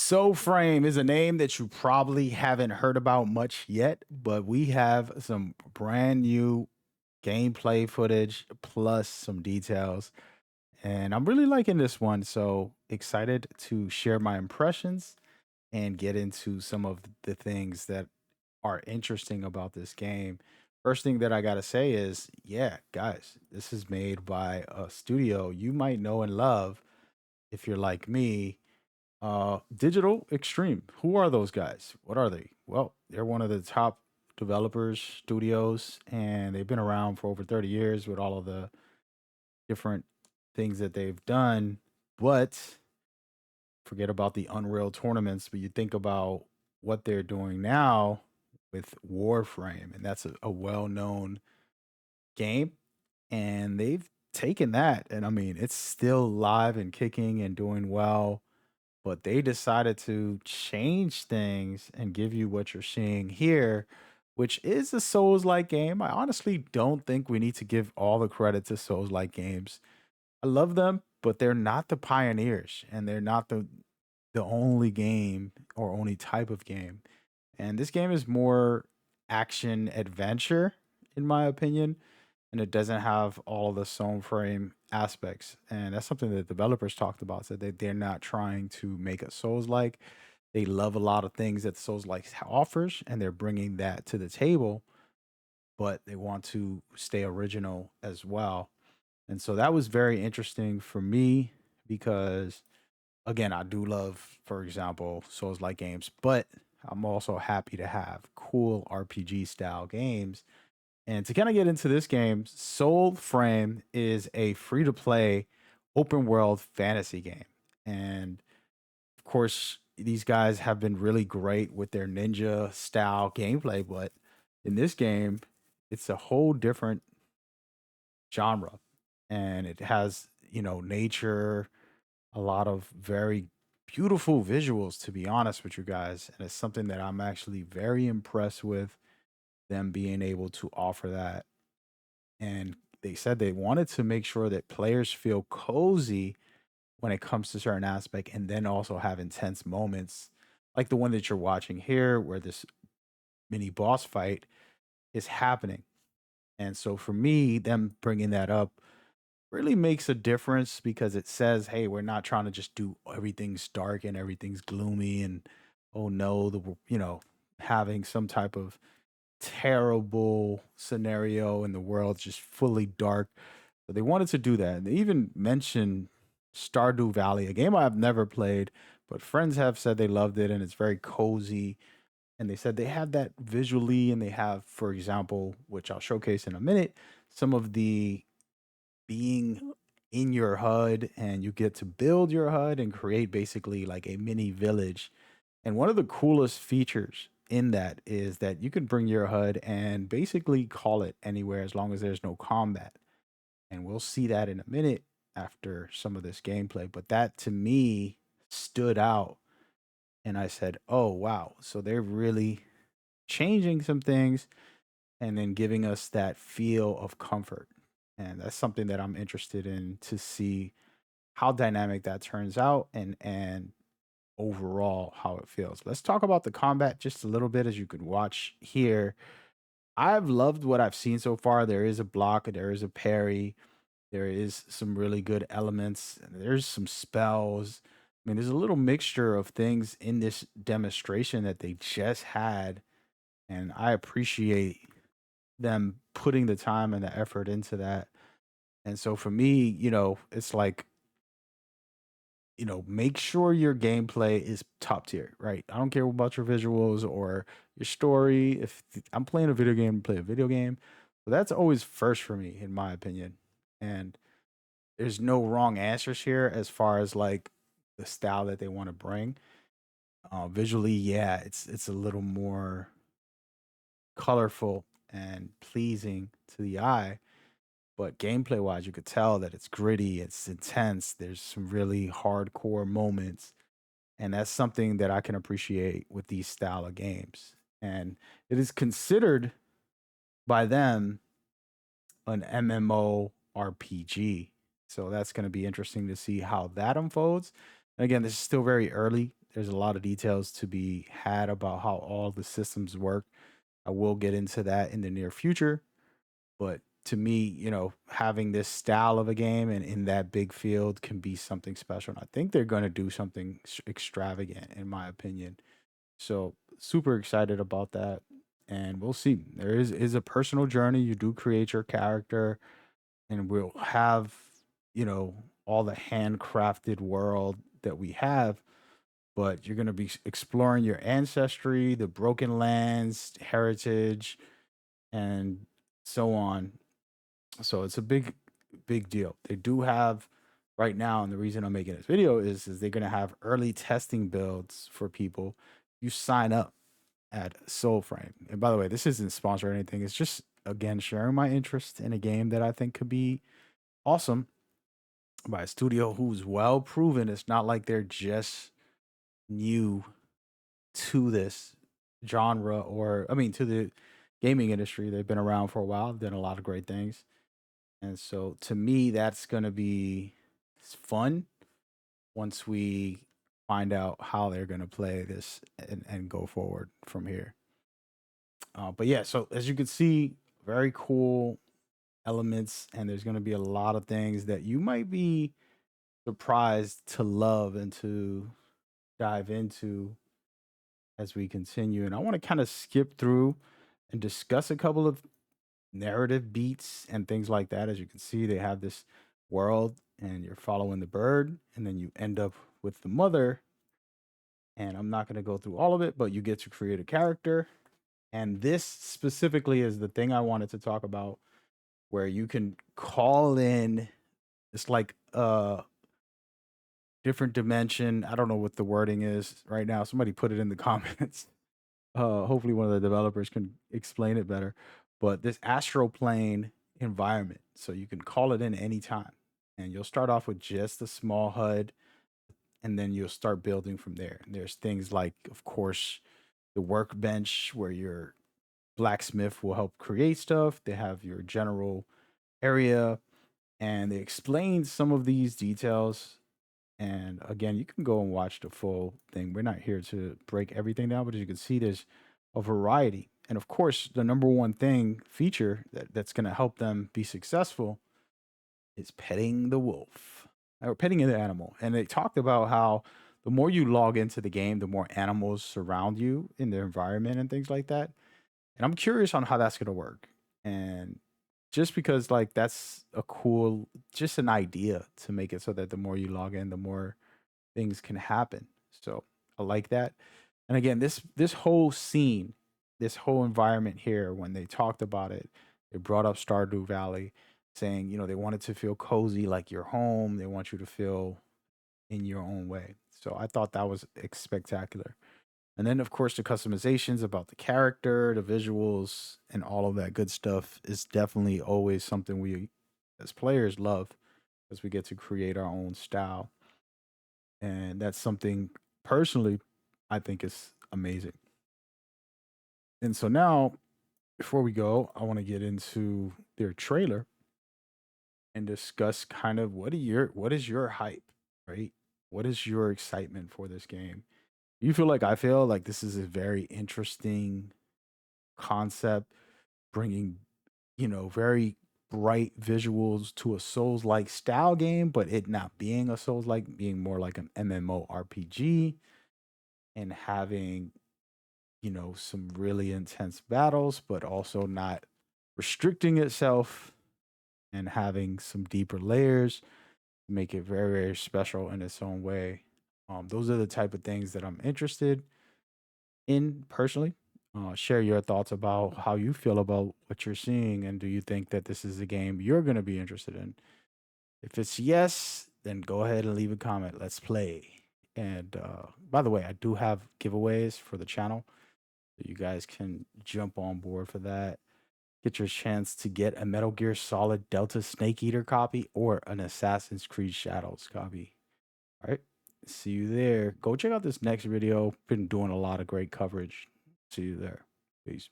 SoulFrame is a name that you probably haven't heard about much yet, but we have some brand new gameplay footage plus some details. And I'm really liking this one. So excited to share my impressions and get into some of the things that are interesting about this game. First thing that I got to say is, yeah, guys, this is made by a studio you might know and love if you're like me. Digital Extreme. Who are those guys? What are they? Well, they're one of the top developers, studios, and they've been around for over 30 years with all of the different things that they've done. But forget about the Unreal tournaments, but you think about what they're doing now with Warframe, and that's a well known game. And they've taken that, and I mean, it's still live and kicking and doing well, but they decided to change things and give you what you're seeing here, which is a Souls like game. I honestly don't think we need to give all the credit to Souls like games. I love them, but they're not the pioneers and they're not the only game or only type of game. And this game is more action adventure, in my opinion, and it doesn't have all of the stone frame aspects. And that's something that developers talked about. Said they're not trying to make a Souls like. They love a lot of things that Souls like offers, and they're bringing that to the table, but they want to stay original as well. And so that was very interesting for me because, again, I do love, for example, Souls like games, but I'm also happy to have cool RPG style games. And to kind of get into this game, Soul Frame is a free to play open world fantasy game. And of course, these guys have been really great with their ninja style gameplay, but in this game, it's a whole different genre. And it has, nature, a lot of very beautiful visuals, to be honest with you guys. And it's something that I'm actually very impressed with them being able to offer that. And they said they wanted to make sure that players feel cozy when it comes to certain aspect and then also have intense moments like the one that you're watching here where this mini boss fight is happening. And so for me, them bringing that up really makes a difference because it says, hey, we're not trying to just do everything's dark and everything's gloomy and oh no, having some type of terrible scenario and the world's just fully dark. But they wanted to do that. And they even mentioned Stardew Valley, a game I've never played, but friends have said they loved it and it's very cozy. And they said they have that visually, and they have, for example, which I'll showcase in a minute, some of the being in your HUD, and you get to build your HUD and create basically like a mini village. And one of the coolest features in that is that you can bring your HUD and basically call it anywhere as long as there's no combat. And we'll see that in a minute after some of this gameplay. But that to me stood out. And I said, oh, wow. So they're really changing some things and then giving us that feel of comfort. And that's something that I'm interested in to see how dynamic that turns out and overall how it feels. Let's talk about the combat just a little bit as you can watch here. I've loved what I've seen so far. There is a block, there is a parry, there is some really good elements, and there's some spells. I mean, there's a little mixture of things in this demonstration that they just had, and I appreciate them putting the time and the effort into that. And so for me, it's like, make sure your gameplay is top tier, right? I don't care about your visuals or your story. If I'm playing a video game, play a video game. But that's always first for me, in my opinion. And there's no wrong answers here as far as like the style that they want to bring. Visually, yeah, it's a little more colorful and pleasing to the eye. But gameplay wise, you could tell that it's gritty, it's intense. There's some really hardcore moments, and that's something that I can appreciate with these style of games. And it is considered by them an MMORPG. So that's going to be interesting to see how that unfolds. And again, this is still very early. There's a lot of details to be had about how all the systems work. I will get into that in the near future, but to me, having this style of a game and in that big field can be something special. And I think they're going to do something extravagant, in my opinion. So super excited about that, and we'll see. There is a personal journey. You do create your character, and we'll have all the handcrafted world that we have. But you're going to be exploring your ancestry, the broken lands, heritage, and so on. So it's a big deal. They do have right now, and the reason I'm making this video is they're gonna have early testing builds for people. You sign up at SoulFrame. And by the way, this isn't sponsored or anything. It's just again sharing my interest in a game that I think could be awesome by a studio who's well proven. It's not like they're just new to this genre, or I mean to the gaming industry. They've been around for a while, done a lot of great things. And so to me, that's going to be fun once we find out how they're going to play this and go forward from here. But yeah, so as you can see, very cool elements, and there's going to be a lot of things that you might be surprised to love and to dive into as we continue. And I want to kind of skip through and discuss a couple of narrative beats and things like that. As you can see, they have this world and you're following the bird, and then you end up with the mother. And I'm not going to go through all of it, but you get to create a character. And this specifically is the thing I wanted to talk about, where you can call in, it's like a different dimension. I don't know what the wording is right now. Somebody put it in the comments. Hopefully one of the developers can explain it better. But this astral plane environment, so you can call it in anytime, and you'll start off with just a small HUD, and then you'll start building from there. And there's things like, of course, the workbench where your blacksmith will help create stuff. They have your general area, and they explain some of these details. And again, you can go and watch the full thing. We're not here to break everything down, but as you can see, there's a variety. And of course, the number one thing feature that's going to help them be successful is petting the wolf or petting the animal. And they talked about how the more you log into the game, the more animals surround you in the environment and things like that. And I'm curious on how that's going to work. And just because like that's a cool, just an idea to make it so that the more you log in, the more things can happen. So I like that. And again, this whole scene, this whole environment here, when they talked about it, they brought up Stardew Valley, saying, they want it to feel cozy like your home. They want you to feel in your own way. So I thought that was spectacular. And then, of course, the customizations about the character, the visuals, and all of that good stuff is definitely always something we, as players, love, because we get to create our own style. And that's something personally I think is amazing. And so now, before we go, I want to get into their trailer and discuss kind of what is your hype, right? What is your excitement for this game? You feel like I feel like this is a very interesting concept, bringing, very bright visuals to a Souls like style game, but it not being a Souls like, being more like an MMORPG, and having, some really intense battles, but also not restricting itself and having some deeper layers to make it very, very special in its own way. Those are the type of things that I'm interested in personally. Share your thoughts about how you feel about what you're seeing, and do you think that this is a game you're going to be interested in? If it's yes, then go ahead and leave a comment. Let's play. And by the way, I do have giveaways for the channel, so you guys can jump on board for that. Get your chance to get a Metal Gear Solid Delta Snake Eater copy or an Assassin's Creed Shadows copy. All right. See you there. Go check out this next video. Been doing a lot of great coverage. See you there. Peace.